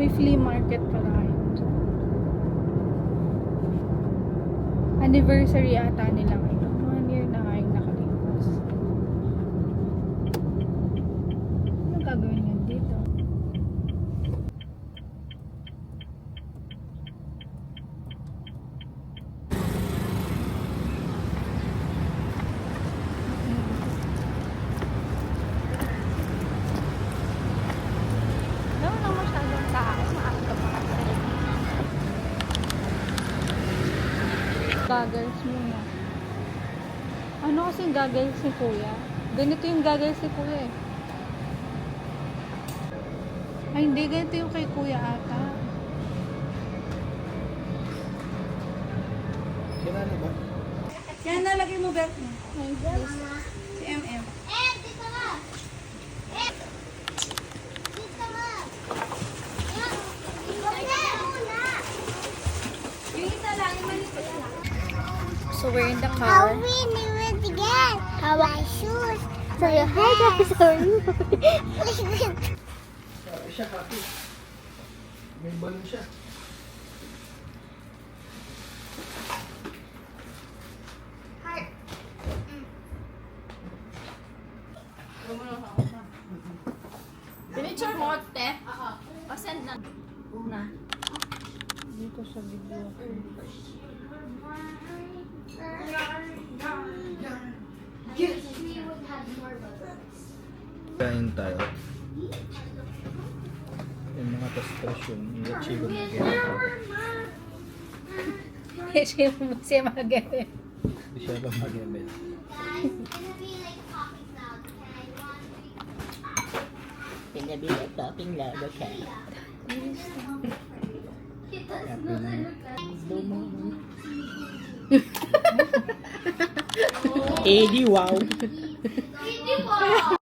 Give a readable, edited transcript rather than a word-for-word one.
May flea market pala ngayon. Anniversary ata nila ngayon. 1 year na ngayon nakalipas. Anong gagawin yan dito? Wala masyadong tao. Maaga pa kasi. Goggles muna. Ano kasing goggles ni Kuya? Ganito yung goggles ni Kuya eh. Ay hindi, ganito yung kay Kuya ata. Sira na ba? Yan, nalagay mo belt mo. Si MM. Dito nga! Dito nga! Yan! Muna! Yung isa lang, yung malito lang. So we're in the How car. we knew it again? How my shoes? So your hair guys are you? Siya, Kaki. May balon siya. Pinicture mo, te? Oo. Pasend na. Na. Dito sa video. Kain tayo. Yung mga tastasyon, i-achieve mo again. Siya mag-get. Hindi siya lang mag-embed. Gonna be like talking loud, okay? Eddie, wow!